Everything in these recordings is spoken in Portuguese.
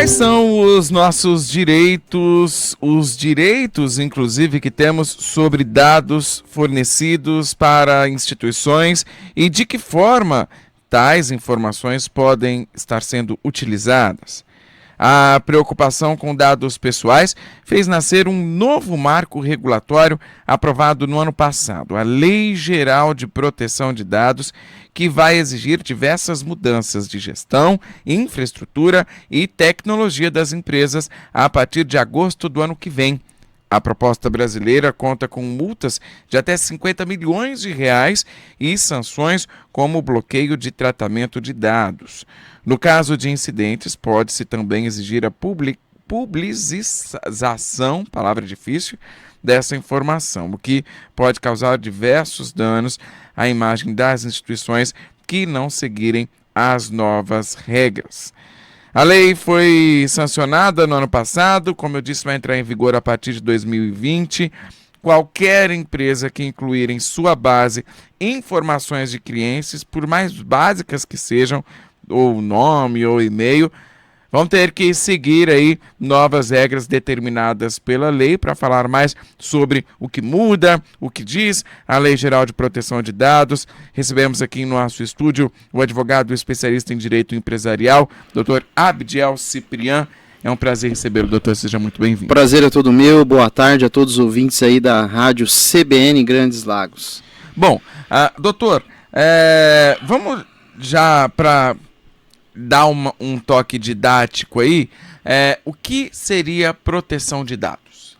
Quais são os nossos direitos, os direitos, inclusive, que temos sobre dados fornecidos para instituições e de que forma tais informações podem estar sendo utilizadas? A preocupação com dados pessoais fez nascer um novo marco regulatório aprovado no ano passado, a Lei Geral de Proteção de Dados, que vai exigir diversas mudanças de gestão, infraestrutura e tecnologia das empresas a partir de agosto do ano que vem. A proposta brasileira conta com multas de até 50 milhões de reais e sanções como bloqueio de tratamento de dados. No caso de incidentes, pode-se também exigir a publicização, palavra difícil, dessa informação, o que pode causar diversos danos à imagem das instituições que não seguirem as novas regras. A lei foi sancionada no ano passado, como eu disse, vai entrar em vigor a partir de 2020. Qualquer empresa que incluir em sua base informações de clientes, por mais básicas que sejam, ou nome ou e-mail, vão ter que seguir aí novas regras determinadas pela lei. Para falar mais sobre o que muda, o que diz a Lei Geral de Proteção de Dados, recebemos aqui em nosso estúdio o advogado especialista em direito empresarial, Dr. Abdiel Ciprian. É um prazer recebê-lo, doutor. Seja muito bem-vindo. Prazer é todo meu. Boa tarde a todos os ouvintes aí da rádio CBN Grandes Lagos. Bom, doutor, vamos já para dar um toque didático aí, o que seria proteção de dados?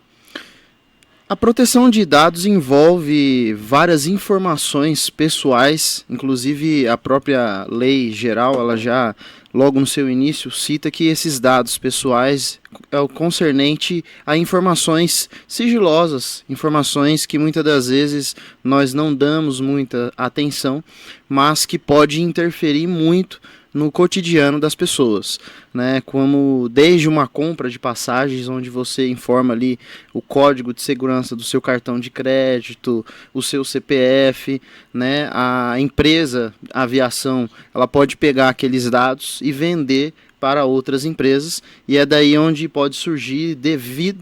A proteção de dados envolve várias informações pessoais, inclusive a própria lei geral, ela já logo no seu início cita que esses dados pessoais é o concernente a informações sigilosas, informações que muitas das vezes nós não damos muita atenção, mas que pode interferir muito no cotidiano das pessoas, né? Como desde uma compra de passagens, onde você informa ali o código de segurança do seu cartão de crédito, o seu CPF, né? A empresa, a aviação, ela pode pegar aqueles dados e vender para outras empresas, e é daí onde pode surgir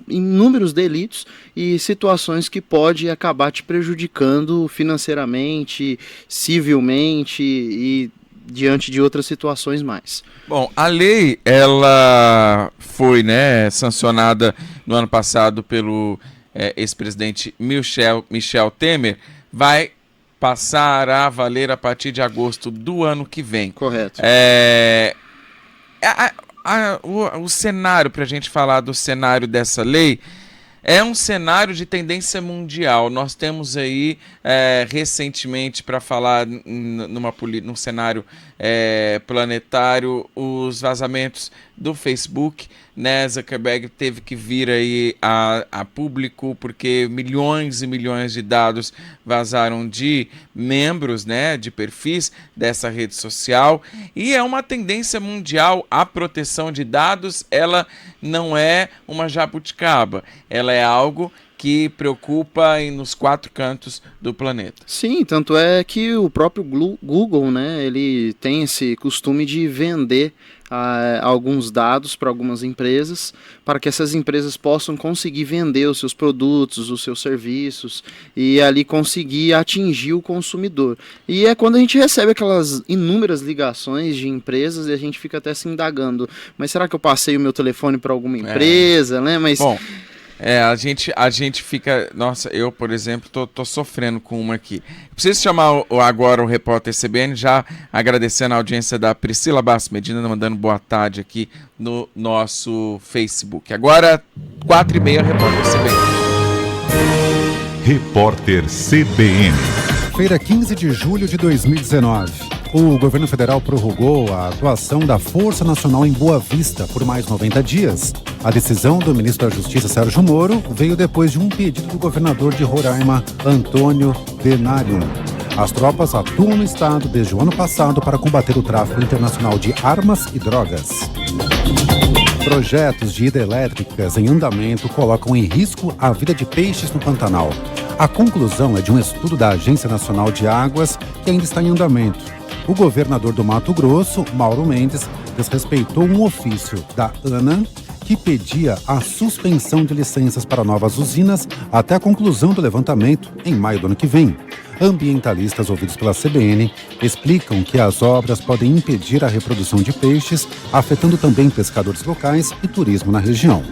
inúmeros delitos e situações que pode acabar te prejudicando financeiramente, civilmente e diante de outras situações mais. Bom, a lei, ela foi, sancionada no ano passado pelo ex-presidente Michel Temer, vai passar a valer a partir de agosto do ano que vem. Correto. O cenário, para a gente falar do cenário dessa lei, é um cenário de tendência mundial. Nós temos aí, recentemente, para falar num cenário planetário, os vazamentos do Facebook, né? Zuckerberg teve que vir aí a público porque milhões e milhões de dados vazaram de membros, né, de perfis dessa rede social, e é uma tendência mundial. A proteção de dados, ela não é uma jabuticaba, ela é algo que preocupa nos 4 cantos do planeta. Sim, tanto é que o próprio Google, né, ele tem esse costume de vender alguns dados para algumas empresas, para que essas empresas possam conseguir vender os seus produtos, os seus serviços, e ali conseguir atingir o consumidor. E é quando a gente recebe aquelas inúmeras ligações de empresas e a gente fica até se indagando, mas será que eu passei o meu telefone para alguma empresa, né? Mas... Bom, a gente fica... Nossa, eu, por exemplo, tô sofrendo com uma aqui. Preciso chamar agora o repórter CBN, já agradecendo a audiência da Priscila Bastos Medina, mandando boa tarde aqui no nosso Facebook. Agora, 4h30, repórter CBN. Repórter CBN. Feira 15 de julho de 2019. O governo federal prorrogou a atuação da Força Nacional em Boa Vista por mais 90 dias. A decisão do ministro da Justiça, Sérgio Moro, veio depois de um pedido do governador de Roraima, Antônio Denarium. As tropas atuam no estado desde o ano passado para combater o tráfico internacional de armas e drogas. Projetos de hidrelétricas em andamento colocam em risco a vida de peixes no Pantanal. A conclusão é de um estudo da Agência Nacional de Águas que ainda está em andamento. O governador do Mato Grosso, Mauro Mendes, desrespeitou um ofício da ANA que pedia a suspensão de licenças para novas usinas até a conclusão do levantamento em maio do ano que vem. Ambientalistas ouvidos pela CBN explicam que as obras podem impedir a reprodução de peixes, afetando também pescadores locais e turismo na região.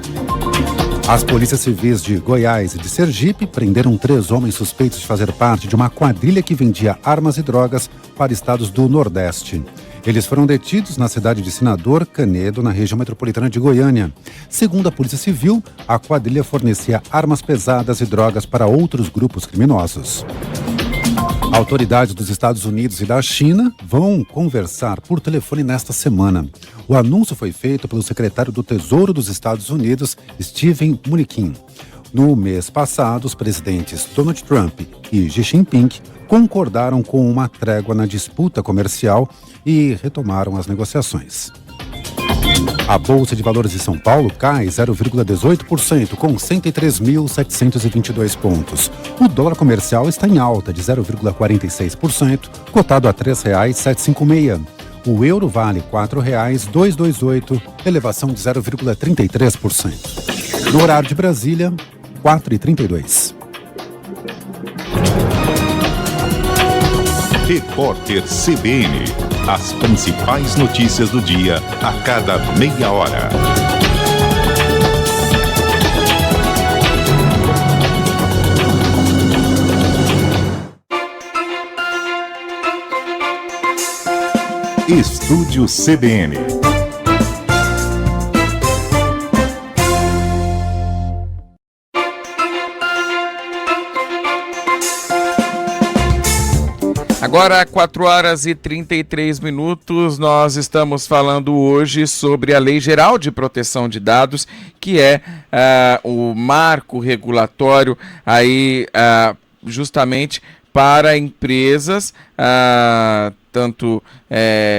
As polícias civis de Goiás e de Sergipe prenderam 3 homens suspeitos de fazer parte de uma quadrilha que vendia armas e drogas para estados do Nordeste. Eles foram detidos na cidade de Senador Canedo, na região metropolitana de Goiânia. Segundo a Polícia Civil, a quadrilha fornecia armas pesadas e drogas para outros grupos criminosos. Autoridades dos Estados Unidos e da China vão conversar por telefone nesta semana. O anúncio foi feito pelo secretário do Tesouro dos Estados Unidos, Steven Mnuchin. No mês passado, os presidentes Donald Trump e Xi Jinping concordaram com uma trégua na disputa comercial e retomaram as negociações. A Bolsa de Valores de São Paulo cai 0,18%, com 103.722 pontos. O dólar comercial está em alta de 0,46%, cotado a R$ 3,756. O euro vale R$ 4,228, elevação de 0,33%. No horário de Brasília, 4h32. Repórter CBN. As principais notícias do dia a cada meia hora. Estúdio CBN. Agora, 4h33, nós estamos falando hoje sobre a Lei Geral de Proteção de Dados, que é o marco regulatório aí, justamente para empresas, tanto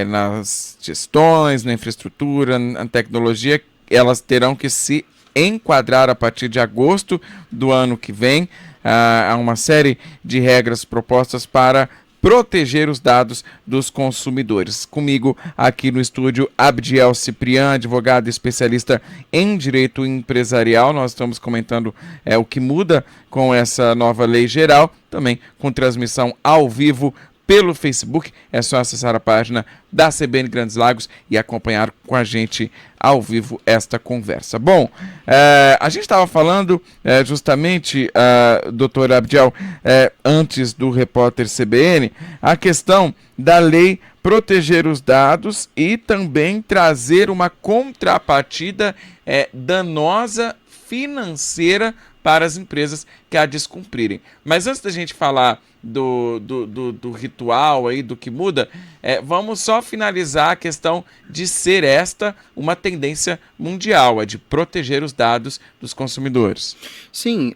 nas gestões, na infraestrutura, na tecnologia, elas terão que se enquadrar a partir de agosto do ano que vem. Há uma série de regras propostas para proteger os dados dos consumidores. Comigo aqui no estúdio, Abdiel Ciprian, advogado especialista em direito empresarial. Nós estamos comentando o que muda com essa nova lei geral, também com transmissão ao vivo pelo Facebook. É só acessar a página da CBN Grandes Lagos e acompanhar com a gente ao vivo esta conversa. Bom, a gente estava falando justamente, doutor Abdiel, antes do repórter CBN, a questão da lei proteger os dados e também trazer uma contrapartida danosa financeira para as empresas que a descumprirem. Mas antes da gente falar do ritual aí, do que muda, vamos só finalizar a questão de ser esta uma tendência mundial, de proteger os dados dos consumidores. Sim,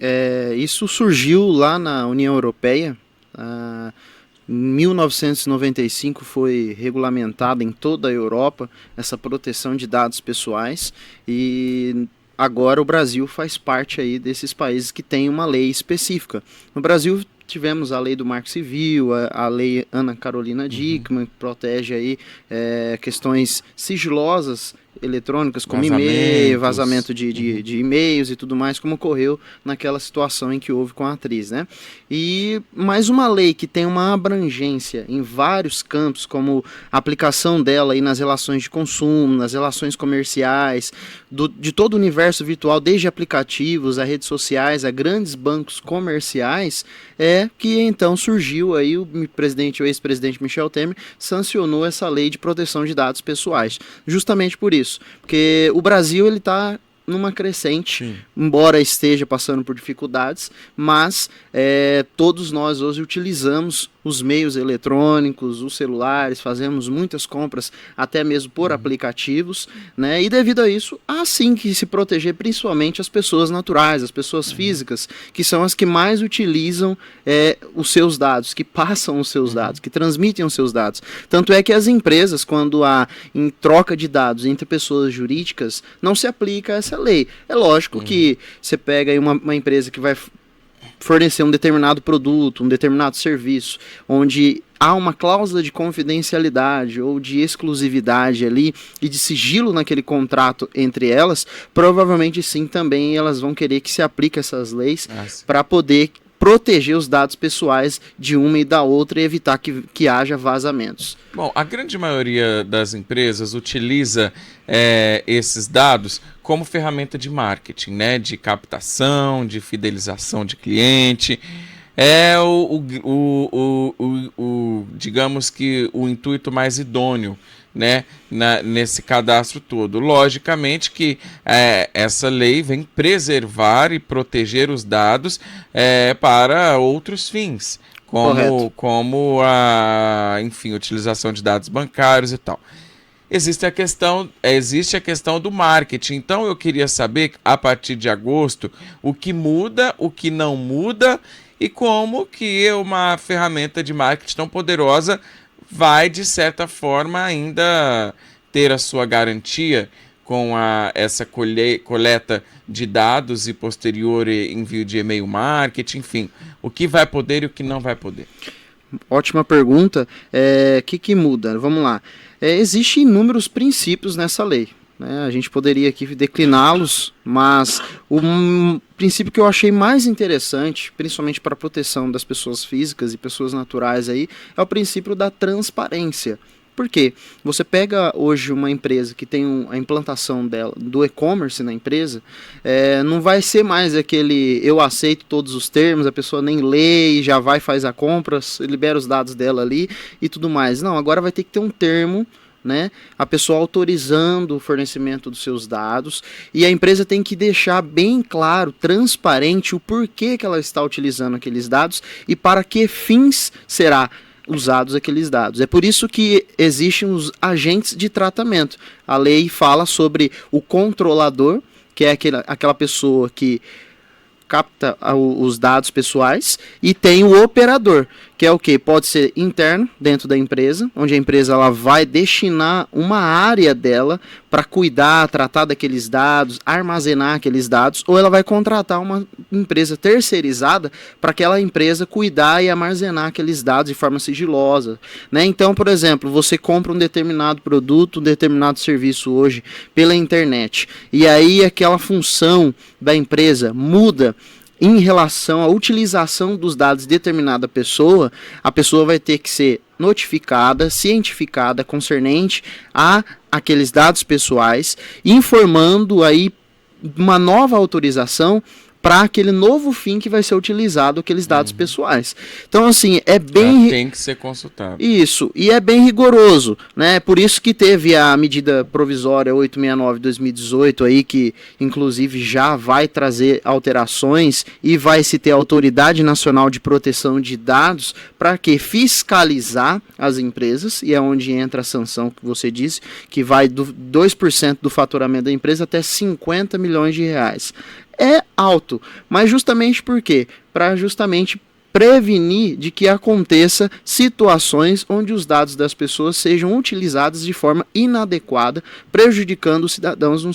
isso surgiu lá na União Europeia. Em 1995 foi regulamentada em toda a Europa essa proteção de dados pessoais e agora o Brasil faz parte aí desses países que têm uma lei específica. No Brasil tivemos a lei do Marco Civil, a lei Ana Carolina Dickmann, que protege aí questões sigilosas eletrônicas, como e-mail, vazamento de e-mails e tudo mais, como ocorreu naquela situação em que houve com a atriz, né? E mais uma lei que tem uma abrangência em vários campos, como a aplicação dela aí nas relações de consumo, nas relações comerciais, de todo o universo virtual, desde aplicativos a redes sociais, a grandes bancos comerciais, que então surgiu aí o ex-presidente Michel Temer sancionou essa lei de proteção de dados pessoais, justamente por isso. Porque o Brasil ele está numa crescente, sim, embora esteja passando por dificuldades, mas todos nós hoje utilizamos os meios eletrônicos, os celulares, fazemos muitas compras, até mesmo por aplicativos, né? E devido a isso, há sim que se proteger principalmente as pessoas naturais, as pessoas físicas, que são as que mais utilizam os seus dados, que passam os seus dados, que transmitem os seus dados. Tanto é que as empresas, quando há em troca de dados entre pessoas jurídicas, não se aplica essa lei. É lógico que você pega aí uma empresa que vai fornecer um determinado produto, um determinado serviço, onde há uma cláusula de confidencialidade ou de exclusividade ali e de sigilo naquele contrato entre elas, provavelmente sim também elas vão querer que se aplique essas leis para poder proteger os dados pessoais de uma e da outra e evitar que haja vazamentos. Bom, a grande maioria das empresas utiliza esses dados como ferramenta de marketing, né? De captação, de fidelização de cliente. É digamos que o intuito mais idôneo, né, nesse cadastro todo. Logicamente que essa lei vem preservar e proteger os dados para outros fins, como a, enfim, utilização de dados bancários e tal. Existe a questão do marketing. Então eu queria saber, a partir de agosto, o que muda, o que não muda, e como que uma ferramenta de marketing tão poderosa vai, de certa forma, ainda ter a sua garantia com essa coleta de dados e posterior envio de e-mail marketing, enfim, o que vai poder e o que não vai poder. Ótima pergunta. O que muda? Vamos lá. Existem inúmeros princípios nessa lei. A gente poderia aqui decliná-los, mas o princípio que eu achei mais interessante, principalmente para a proteção das pessoas físicas e pessoas naturais, aí, é o princípio da transparência. Por quê? Você pega hoje uma empresa que tem a implantação do e-commerce na empresa, não vai ser mais aquele eu aceito todos os termos, a pessoa nem lê e já vai, faz a compra, libera os dados dela ali e tudo mais. Não, agora vai ter que ter um termo, né, a pessoa autorizando o fornecimento dos seus dados, e a empresa tem que deixar bem claro, transparente, o porquê que ela está utilizando aqueles dados e para que fins será usados aqueles dados. É por isso que existem os agentes de tratamento. A lei fala sobre o controlador, que é aquela pessoa que capta os dados pessoais, e tem o operador, que é o que? Pode ser interno, dentro da empresa, onde a empresa ela vai destinar uma área dela para cuidar, tratar daqueles dados, armazenar aqueles dados, ou ela vai contratar uma empresa terceirizada para aquela empresa cuidar e armazenar aqueles dados de forma sigilosa, né? Então, por exemplo, você compra um determinado produto, um determinado serviço hoje pela internet, e aí aquela função da empresa muda em relação à utilização dos dados de determinada pessoa, a pessoa vai ter que ser notificada, cientificada, concernente a aqueles dados pessoais, informando aí uma nova autorização para aquele novo fim que vai ser utilizado aqueles dados pessoais. Então, assim, tem que ser consultado. Isso, e é bem rigoroso, né? Por isso que teve a medida provisória 869 de 2018 aí, que inclusive já vai trazer alterações e vai se ter a Autoridade Nacional de Proteção de Dados para que fiscalizar as empresas, e é onde entra a sanção que você disse, que vai do 2% do faturamento da empresa até 50 milhões de reais. É alto, mas justamente por quê? Para justamente prevenir de que aconteça situações onde os dados das pessoas sejam utilizados de forma inadequada, prejudicando os cidadãos no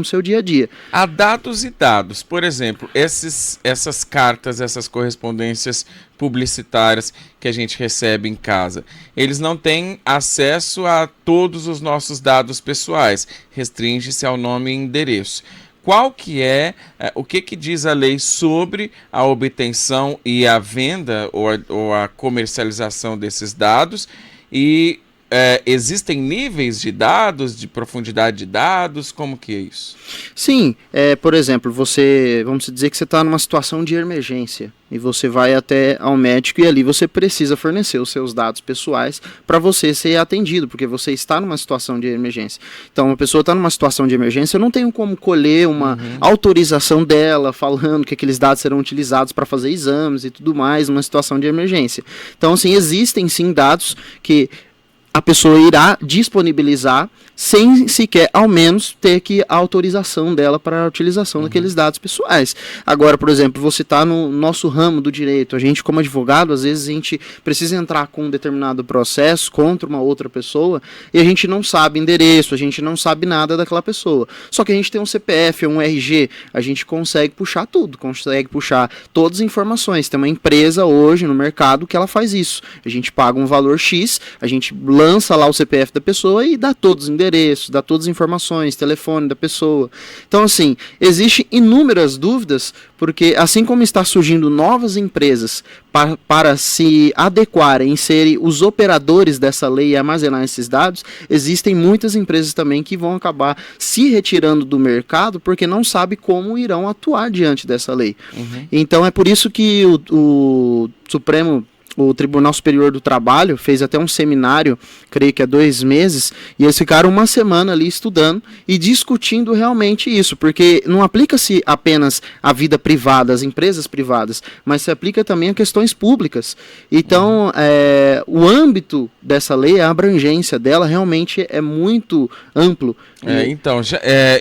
seu dia a dia. Há dados e dados. Por exemplo, essas cartas, essas correspondências publicitárias que a gente recebe em casa, eles não têm acesso a todos os nossos dados pessoais. Restringe-se ao nome e endereço. Qual que o que diz a lei sobre a obtenção e a venda ou a comercialização desses dados? E existem níveis de dados, de profundidade de dados? Como que é isso? Sim, por exemplo, vamos dizer que você está numa situação de emergência e você vai até ao médico e ali você precisa fornecer os seus dados pessoais para você ser atendido, porque você está numa situação de emergência. Então, uma pessoa está numa situação de emergência, eu não tenho como colher uma autorização dela falando que aqueles dados serão utilizados para fazer exames e tudo mais numa situação de emergência. Então, assim, existem sim dados que a pessoa irá disponibilizar sem sequer, ao menos, ter que a autorização dela para a utilização daqueles dados pessoais. Agora, por exemplo, você está no nosso ramo do direito, a gente como advogado, às vezes a gente precisa entrar com um determinado processo contra uma outra pessoa e a gente não sabe endereço, a gente não sabe nada daquela pessoa. Só que a gente tem um CPF, um RG, a gente consegue puxar tudo, consegue puxar todas as informações. Tem uma empresa hoje no mercado que ela faz isso. A gente paga um valor X, a gente lança lá o CPF da pessoa e dá todos os endereços, dá todas as informações, telefone da pessoa. Então, assim, existem inúmeras dúvidas, porque assim como está surgindo novas empresas para se adequarem e serem os operadores dessa lei e armazenar esses dados, existem muitas empresas também que vão acabar se retirando do mercado porque não sabem como irão atuar diante dessa lei. Então é por isso que o Tribunal Superior do Trabalho fez até um seminário, creio que há 2 meses, e eles ficaram uma semana ali estudando e discutindo realmente isso, porque não aplica-se apenas à vida privada, às empresas privadas, mas se aplica também a questões públicas. Então, o âmbito dessa lei, a abrangência dela realmente é muito amplo. Então,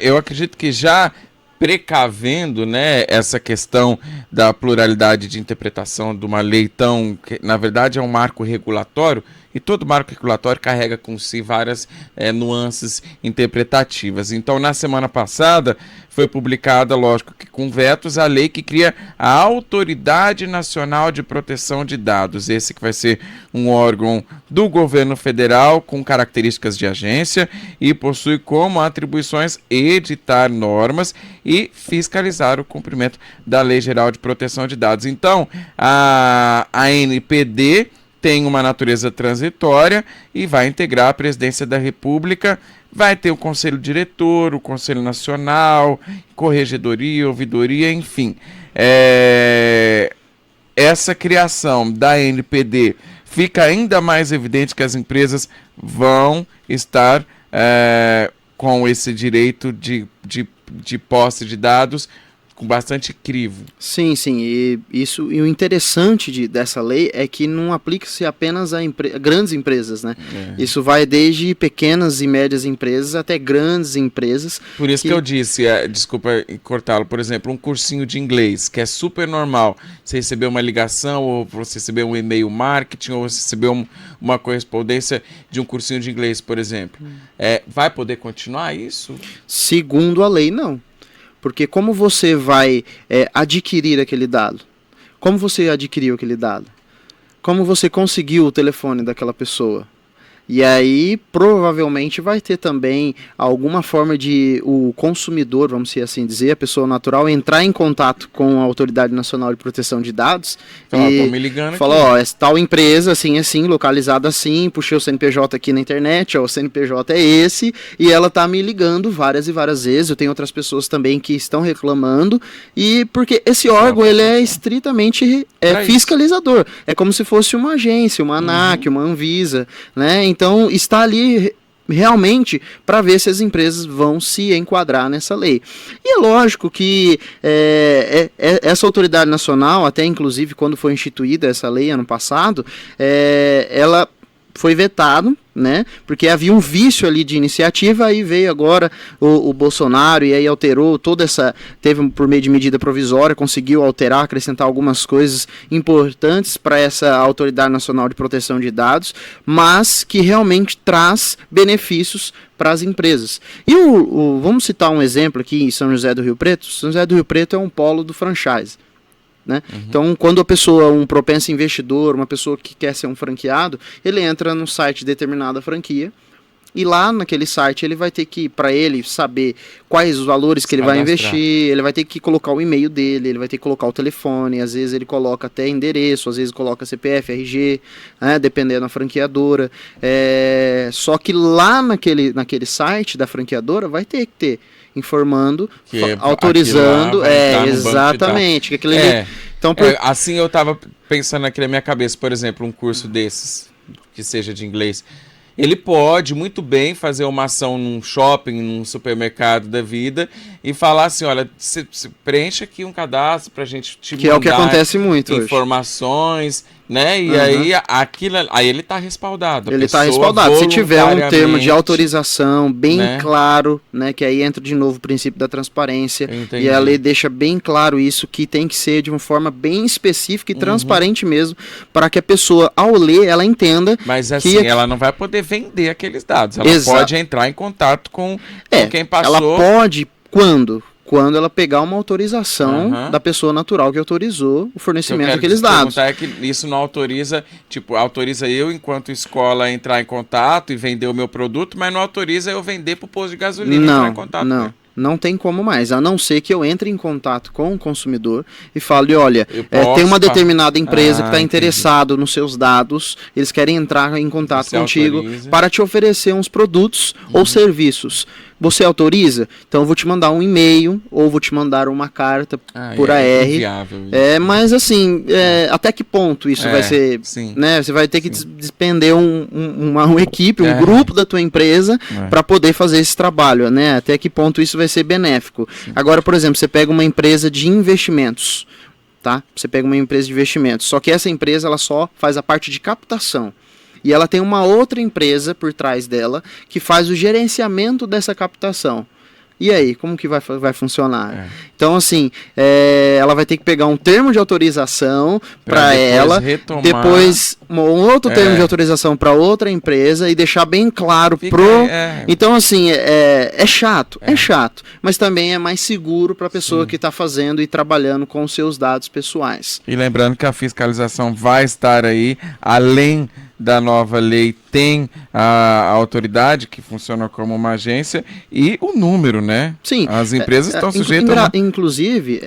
eu acredito que já precavendo, né, essa questão da pluralidade de interpretação de uma lei que na verdade é um marco regulatório, e todo marco regulatório carrega com si várias nuances interpretativas. Então, na semana passada, foi publicada, lógico que com vetos, a lei que cria a Autoridade Nacional de Proteção de Dados. Esse que vai ser um órgão do governo federal com características de agência e possui como atribuições editar normas e fiscalizar o cumprimento da Lei Geral de Proteção de Dados. Então, a ANPD tem uma natureza transitória e vai integrar a Presidência da República, vai ter o Conselho Diretor, o Conselho Nacional, Corregedoria, Ouvidoria, enfim. Essa criação da ANPD fica ainda mais evidente que as empresas vão estar com esse direito de posse de dados com bastante crivo. Sim, e o interessante dessa lei é que não aplica-se apenas a grandes empresas, né? Isso vai desde pequenas e médias empresas até grandes empresas. Por isso que eu disse, desculpa cortá-lo, por exemplo, um cursinho de inglês, que é super normal. Você recebeu uma ligação, ou você recebeu um e-mail marketing, ou você recebeu uma correspondência de um cursinho de inglês, por exemplo. Vai poder continuar isso? Segundo a lei, não. Porque como você vai adquirir aquele dado? Como você adquiriu aquele dado? Como você conseguiu o telefone daquela pessoa? E aí, provavelmente, vai ter também alguma forma de o consumidor, vamos assim dizer, a pessoa natural, entrar em contato com a Autoridade Nacional de Proteção de Dados e me ligando falar, tal empresa, assim, localizada assim, puxei o CNPJ aqui na internet, o CNPJ é esse, e ela tá me ligando várias e várias vezes. Eu tenho outras pessoas também que estão reclamando, e porque esse órgão, ele é estritamente fiscalizador. É como se fosse uma agência, uma ANAC, uma Anvisa, né? Então, está ali realmente para ver se as empresas vão se enquadrar nessa lei. E é lógico que essa autoridade nacional, até inclusive quando foi instituída essa lei ano passado, ela foi vetado, né? Porque havia um vício ali de iniciativa, aí veio agora o Bolsonaro e aí alterou toda essa, teve por meio de medida provisória, conseguiu alterar, acrescentar algumas coisas importantes para essa Autoridade Nacional de Proteção de Dados, mas que realmente traz benefícios para as empresas. E vamos citar um exemplo aqui em São José do Rio Preto. São José do Rio Preto é um polo do franchise. Né? Então, quando a pessoa, um propenso investidor, uma pessoa que quer ser um franqueado, ele entra no site de determinada franquia e lá naquele site ele vai ter que, para ele saber quais os valores que ele vai investir, ele vai ter que colocar o e-mail dele, ele vai ter que colocar o telefone, às vezes ele coloca até endereço, às vezes coloca CPF, RG, né? Dependendo da franqueadora. Só que lá naquele site da franqueadora vai ter que ter informando, autorizando, exatamente. Que então, assim eu estava pensando aqui na minha cabeça, por exemplo, um curso desses, que seja de inglês, ele pode muito bem fazer uma ação num shopping, num supermercado da vida e falar assim, olha, preencha aqui um cadastro para a gente te mandar é o que acontece muito informações né? E aí ele está respaldado. Ele está respaldado. Se tiver um termo de autorização bem claro, né? Que aí entra de novo o princípio da transparência. E a lei deixa bem claro isso, que tem que ser de uma forma bem específica e transparente mesmo, para que a pessoa, ao ler, ela entenda. Mas assim, ela não vai poder vender aqueles dados. Ela pode entrar em contato com quem passou. Ela pode, quando ela pegar uma autorização da pessoa natural que autorizou o fornecimento daqueles dados. É que isso não autoriza, autoriza eu, enquanto escola, a entrar em contato e vender o meu produto, mas não autoriza eu vender para o posto de gasolina e entrar em contato. Não tem como mais, a não ser que eu entre em contato com o consumidor e fale, olha, tem uma determinada empresa que está interessado nos seus dados, eles querem entrar em contato contigo para te oferecer uns produtos ou serviços. Você autoriza? Então eu vou te mandar um e-mail ou vou te mandar uma carta por AR. Mas assim, até que ponto isso vai ser, né? Você vai ter que despender uma equipe, um grupo da tua empresa para poder fazer esse trabalho, né? Até que ponto isso vai ser benéfico. Agora, por exemplo, você pega uma empresa de investimentos, tá? Você pega uma empresa de investimentos, só que essa empresa ela só faz a parte de captação. E ela tem uma outra empresa por trás dela que faz o gerenciamento dessa captação. E aí, como que vai funcionar? Então, assim, ela vai ter que pegar um termo de autorização para ela, depois um outro termo de autorização para outra empresa e deixar bem claro Então, assim, é chato, mas também é mais seguro para a pessoa que está fazendo e trabalhando com os seus dados pessoais. E lembrando que a fiscalização vai estar aí, além da nova lei, tem a autoridade que funciona como uma agência e o número, né? Sim. As empresas estão sujeitas a... Inclusive,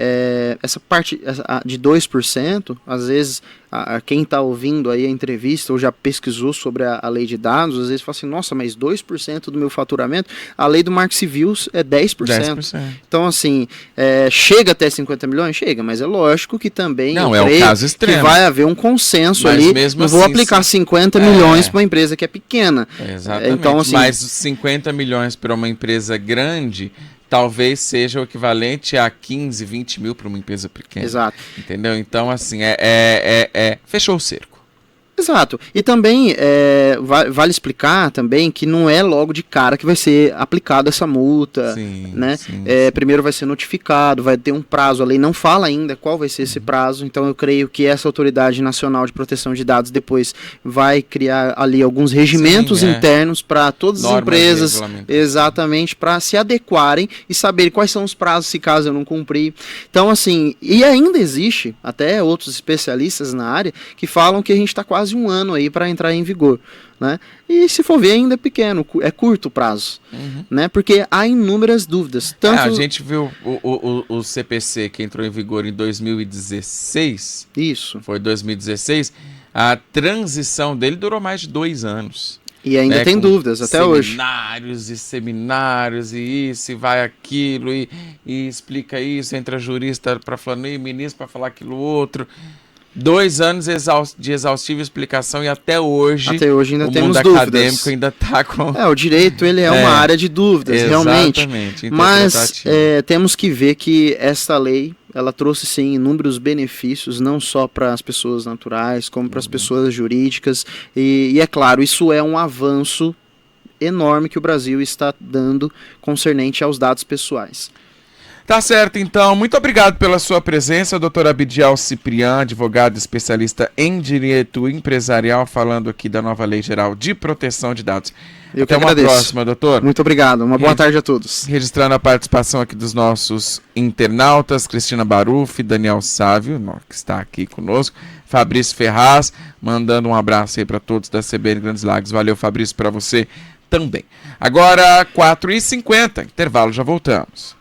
essa parte de 2%, às vezes, quem está ouvindo aí a entrevista ou já pesquisou sobre a lei de dados, às vezes fala assim, nossa, mas 2% do meu faturamento, a lei do Marco Civil é 10%. Então, assim, chega até 50 milhões? Chega, mas é lógico que também não, é o caso extremo. Que vai haver um consenso ali, não vou aplicar 50 milhões para uma empresa que é pequena. Exatamente, então, assim, mas 50 milhões para uma empresa grande talvez seja o equivalente a 15, 20 mil para uma empresa pequena. Exato. Entendeu? Então, assim, fechou o cerco. Exato. E também vale explicar também que não é logo de cara que vai ser aplicada essa multa, né? Primeiro vai ser notificado, vai ter um prazo, a lei não fala ainda qual vai ser esse prazo, então eu creio que essa Autoridade Nacional de Proteção de Dados depois vai criar ali alguns regimentos internos para todas as empresas, exatamente, para se adequarem e saberem quais são os prazos se caso eu não cumprir. Então, assim, e ainda existe, até outros especialistas na área, que falam que a gente está quase um ano aí para entrar em vigor, né? E se for ver, ainda é pequeno, é curto o prazo, né? Porque há inúmeras dúvidas. A gente viu o CPC que entrou em vigor em 2016. Isso. Foi 2016. A transição dele durou mais de 2 anos. E ainda tem dúvidas até hoje. Seminários, e isso, e vai aquilo, e explica isso, entra jurista para falar, e ministro para falar aquilo outro. 2 anos de exaustiva explicação e até hoje ainda o temos mundo dúvidas. acadêmico ainda está com... O direito ele é uma área de dúvidas, realmente. Mas temos que ver que esta lei, ela trouxe sim inúmeros benefícios, não só para as pessoas naturais, como para as pessoas jurídicas. E é claro, isso é um avanço enorme que o Brasil está dando concernente aos dados pessoais. Tá certo, então. Muito obrigado pela sua presença, doutor Abidiel Ciprian, advogado especialista em direito empresarial, falando aqui da nova Lei Geral de Proteção de Dados. Até uma próxima, doutor. Muito obrigado. Uma boa tarde a todos. Registrando a participação aqui dos nossos internautas, Cristina Baruf, Daniel Sávio, que está aqui conosco, Fabrício Ferraz, mandando um abraço aí para todos da CBN Grandes Lagos. Valeu, Fabrício, para você também. Agora, 4h50, intervalo, já voltamos.